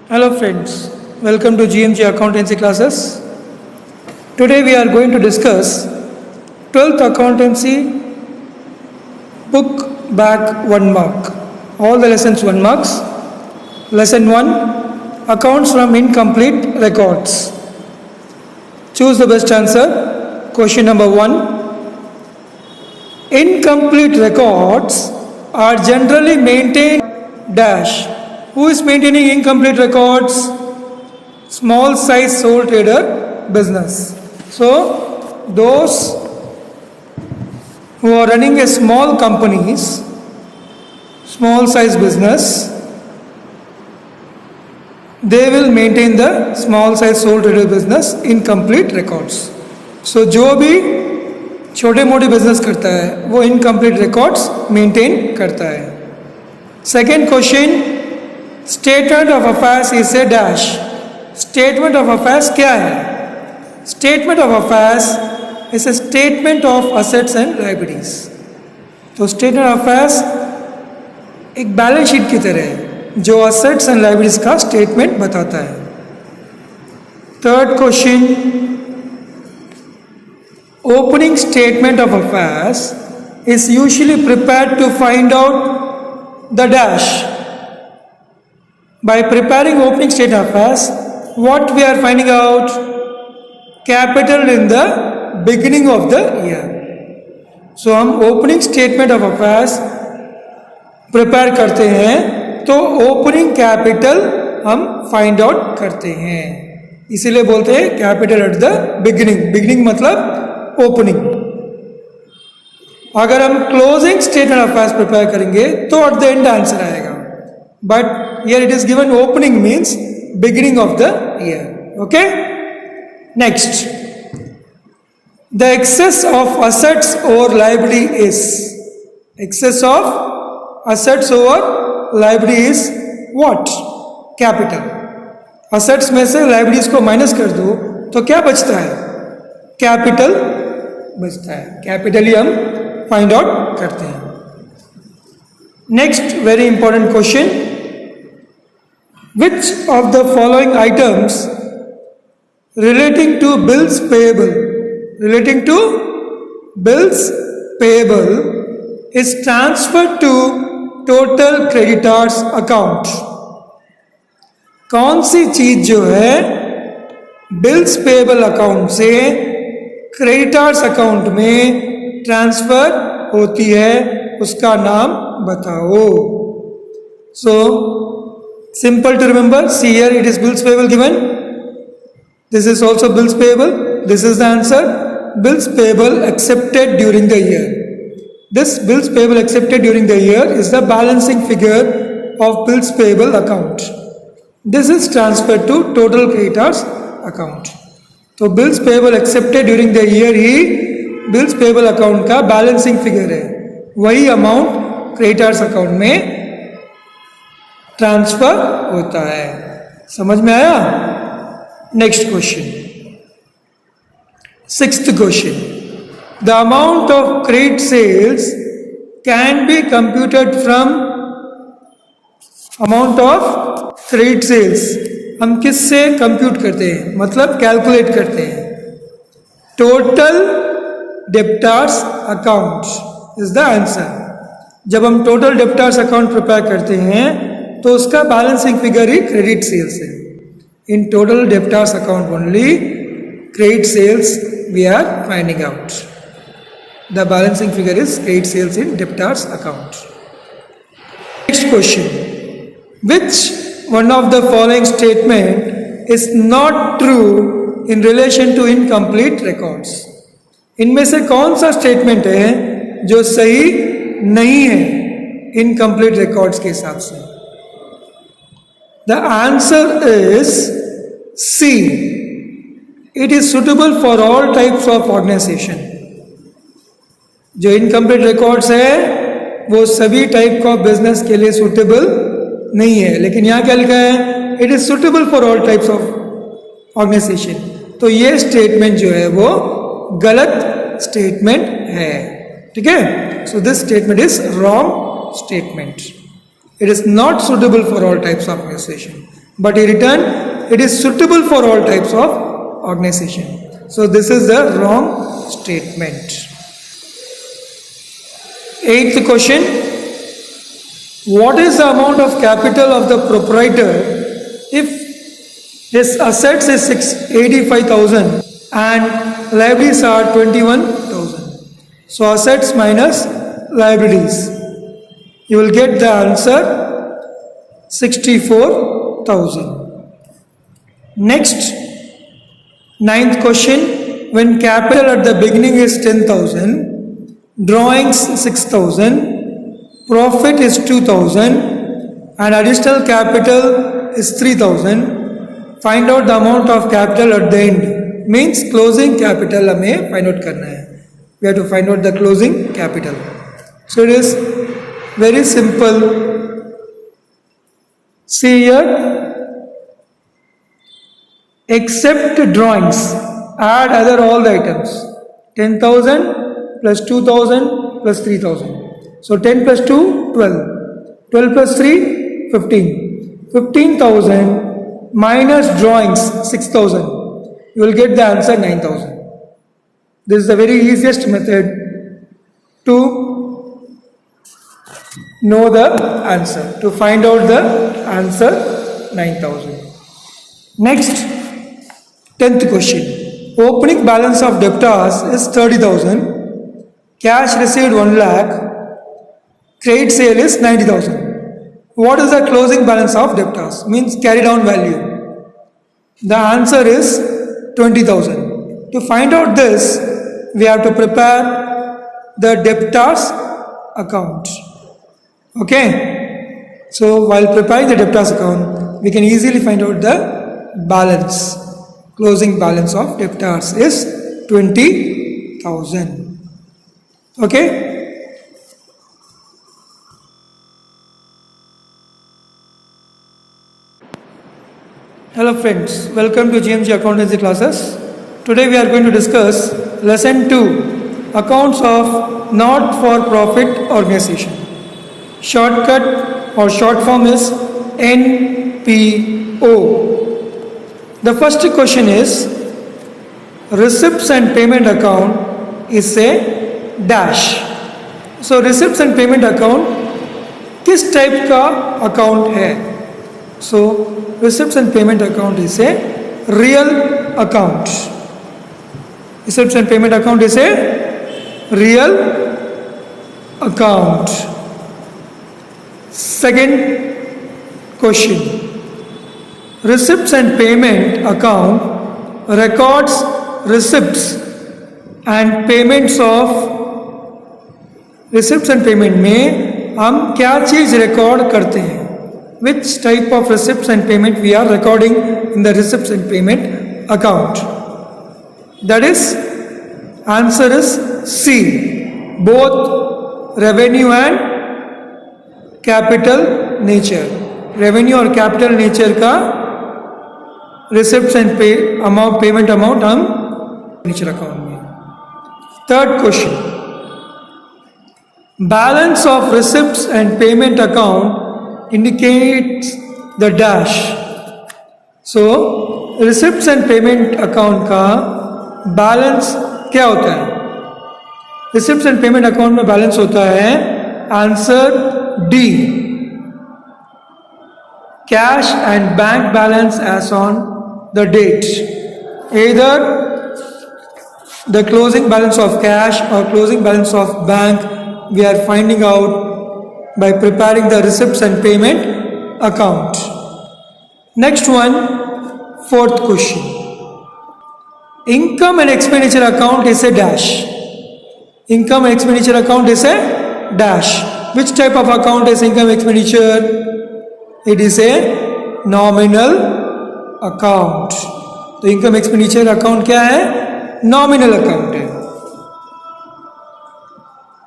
Hello friends, welcome to GMG Accountancy classes. Today we are going to discuss 12th Accountancy book back 1 mark. All the lessons 1 marks. Lesson 1, Accounts from Incomplete Records. Choose the best answer. Question number 1. Incomplete records are generally maintained dash. Who is maintaining incomplete records? Small size sole trader business. So, those who are running a small companies, small size business, they will maintain the small size sole trader business incomplete records. So, जो भी छोटे मोटे business करता है वो incomplete records maintain करता है. Second question, statement of affairs is a dash. Statement of affairs क्या है? Statement of affairs is a statement of assets and liabilities. तो स्टेटमेंट ऑफ अफेयर्स एक बैलेंस शीट की तरह है जो असेट्स एंड लायबिलिटीज का स्टेटमेंट बताता है. Third question, opening statement of affairs is usually prepared to find out the dash. By preparing opening statement of affairs, what we are finding out? Capital in the beginning of the year. So हम opening statement of affairs prepare करते हैं तो opening capital हम find out करते हैं, इसीलिए बोलते हैं capital at the beginning. beginning मतलब ओपनिंग. अगर हम closing statement of affairs prepare करेंगे तो एट द एंड आंसर आएगा, but here it is given opening means beginning of the year. Okay, next, the excess of assets over liability is. Excess of assets over liability is what? Capital. Assets में से liabilities को minus कर दो तो क्या बचता है? Capital बचता है. कैपिटल ही हम फाइंड आउट करते हैं. Next very important question, which of the following items relating to bills payable, relating to bills payable is transfer to total creditors account. कौन सी चीज जो है बिल्स पेएबल अकाउंट से क्रेडिटर्स अकाउंट में ट्रांसफर होती है, उसका नाम बताओ. So simple to remember, see here it is bills payable given, this is also bills payable, this is the answer. Bills payable accepted during the year. This bills payable accepted during the year is the balancing figure of bills payable account. This is transfer to total creditors account. तो bills payable accepted during the year ही bills payable account का balancing figure है. वही amount creditors account में transfer होता है. समझ में आया? Next question, sixth question, the amount of credit sales can be computed from. Amount of credit sales हम किससे कंप्यूट करते हैं, मतलब कैलकुलेट करते हैं? Total debtors account is the answer. जब हम टोटल डेप्टर्स अकाउंट प्रिपेयर करते हैं तो उसका बैलेंसिंग फिगर ही क्रेडिट सेल्स है. In total debtors account only credit sales we are finding out. The balancing figure is credit sales in debtors account. Next question, which one of the following statement is not true in relation to incomplete records. इनमें से कौन सा statement है जो सही नहीं है incomplete records के हिसाब से? The answer is C, it is suitable for all types of organisation. जो इनकम्प्लीट रिकॉर्ड्स है वो सभी टाइप ऑफ बिजनेस के लिए सुटेबल नहीं है, लेकिन यहाँ क्या लिखा है? It is suitable for all types of organisation. तो ये स्टेटमेंट जो है वो गलत स्टेटमेंट है. ठीक है, so this statement is wrong statement. It is not suitable for all types of organization. but he returned it is suitable for all types of organization. So this is the wrong statement. Eighth question. What is the amount of capital of the proprietor if his assets is 85,000 and liabilities are 21,000? So assets minus liabilities. You will get the answer 64,000. Next, ninth question. When capital at the beginning is 10,000, drawings 6,000, profit is 2,000 and additional capital is 3,000. Find out the amount of capital at the end. Means closing capital हमें find out करना है. We have to find out the closing capital. So it is very simple. See here, except drawings, add other all the items. 10,000 plus 2,000 plus 3,000. So 10 plus 2, 12. 12 plus 3, 15. 15,000 minus drawings, 6,000. You will get the answer 9,000. This is the very easiest method to know the answer, to find out the answer 9,000. Next, 10th question. Opening balance of debtors is 30,000. Cash received 1 lakh. Credit sale is 90,000. What is the closing balance of debtors? Means carry down value. The answer is 20,000. To find out this, we have to prepare the debtors account. Okay. So while preparing the debtors account, we can easily find out the balance. Closing balance of debtors is 20,000. Okay. Hello friends, welcome to GMG Accountancy classes. Today we are going to discuss lesson 2, accounts of not-for-profit organization. Shortcut or short form is NPO. The first question is, receipts and payment account is a dash. So receipts and payment account किस type का account है? So receipts and payment account is a real account. Receipts and payment account is a real account. Second question. Receipts and payment account records receipts and payments of receipts and payment में हम क्या चीज़ record करते हैं? Which type of receipts and payment we are recording in the receipts and payment account? That is, answer is C. Both revenue and capital nature. Revenue और capital nature का receipts and amount payment amount हम nature account में. Third question. Balance of receipts and payment account indicates the dash. So receipts and payment account का balance क्या होता है? Receipts and payment account में balance होता है answer D. Cash and bank balance as on the date. Either the closing balance of cash or closing balance of bank we are finding out by preparing the receipts and payment account. Next one, fourth question. Income and expenditure account is a dash. Income and expenditure account is a dash. Which type of account is income and expenditure? It is a nominal account. तो income expenditure account क्या है? Nominal account है.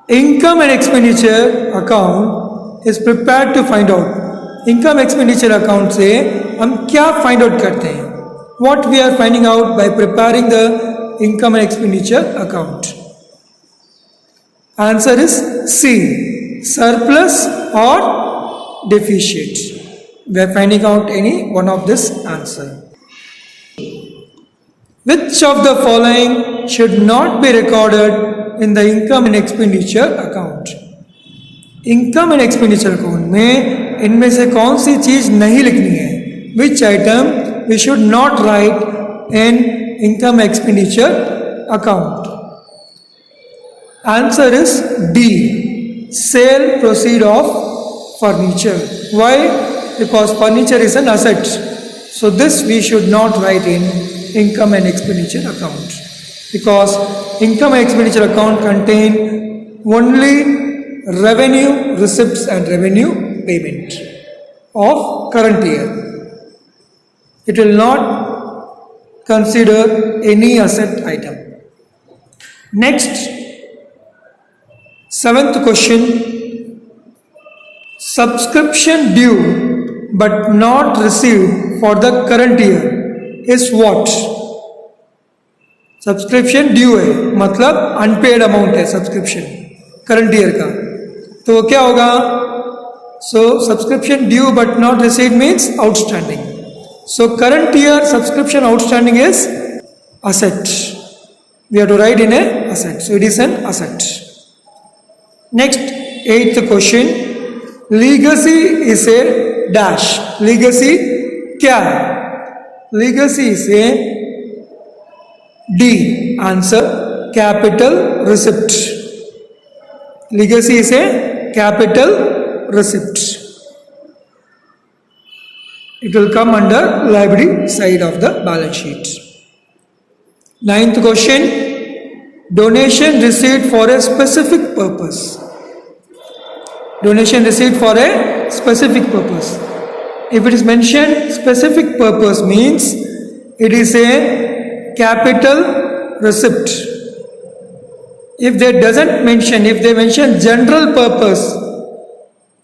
Income and expenditure account is prepared to find out. Income expenditure account से हम क्या find out करते हैं? What we are finding out by preparing the income and expenditure account? Answer is C. Surplus or deficit. We are finding out any one of this answer. Which of the following should not be recorded in the income and expenditure account? Income and expenditure account में इनमें से कौन सी चीज नहीं लिखनी है? Which item we should not write in income expenditure account? Answer is D, sale proceed of furniture. Why? Because furniture is an asset. So this we should not write in income and expenditure account, because income and expenditure account contain only revenue receipts and revenue payment of current year. It will not consider any asset item. Next, 7th question. Subscription due but not received for the current year is what? Subscription due है, मतलब unpaid amount है subscription current year का, तो वो क्या होगा? So subscription due but not received means outstanding. So current year subscription outstanding is asset. We have to write in a asset, so it is an asset. Next, 8th question. Legacy is a dash. Legacy क्या है? Legacy is a D. Answer, capital receipt. Legacy is a capital receipt. It will come under liability side of the balance sheet. 9th question. Donation received for a specific purpose. Donation received for a specific purpose. If it is mentioned specific purpose means it is a capital receipt. If they doesn't mention, if they mention general purpose,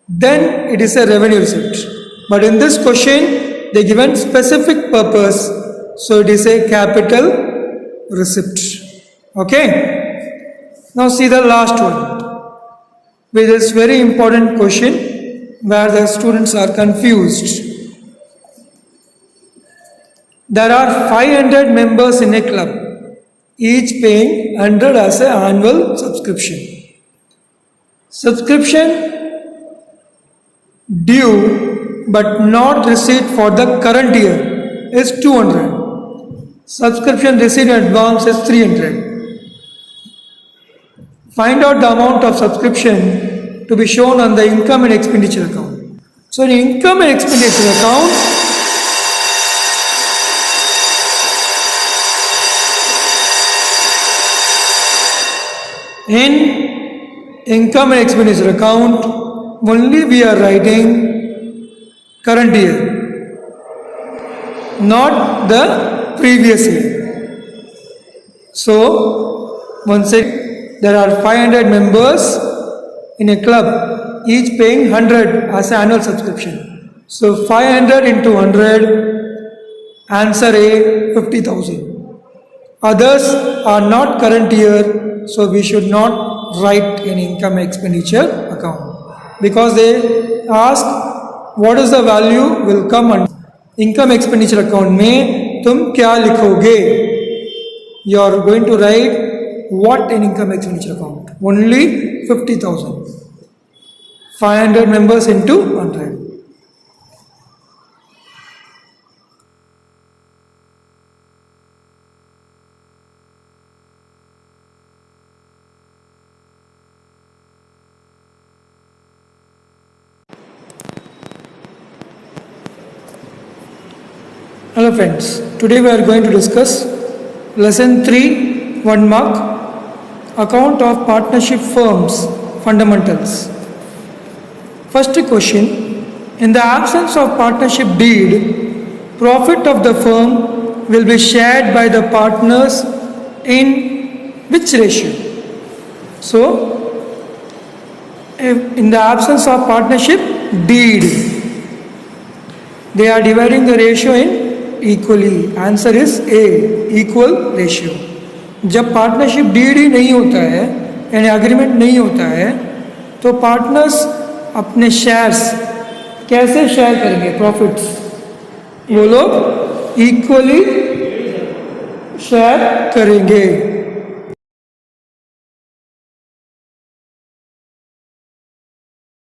then it is a revenue receipt. But in this question they given specific purpose, so it is a capital receipt. Okay. Now see the last one, with this very important question where the students are confused. There are 500 members in a club, each paying 100 as an annual subscription. Subscription due but not received for the current year is 200. Subscription received in advance is 300. Find out the amount of subscription to be shown on the income and expenditure account. So in income and expenditure account, in income and expenditure account only we are writing current year, not the previous year. So once again, there are 500 members in a club, each paying 100 as an annual subscription. So 500 into 100, answer A, 50,000. Others are not current year, so we should not write in income expenditure account, because they ask what is the value will come under income expenditure account में तुम क्या लिखोगे? You are going to write what in income expenditure account? Only 50,000. 500 members into 100. Hello friends, today we are going to discuss lesson 3, 1 mark, account of partnership firms, fundamentals. First question, in the absence of partnership deed, profit of the firm will be shared by the partners in which ratio? So, in the absence of partnership deed, they are dividing the ratio in equally. Answer is A, equal ratio. जब partnership deed ही नहीं होता है, यानी agreement नहीं होता है, तो partners अपने शेयर्स कैसे शेयर करेंगे प्रॉफिट्स? वो लोग इक्वली शेयर करेंगे।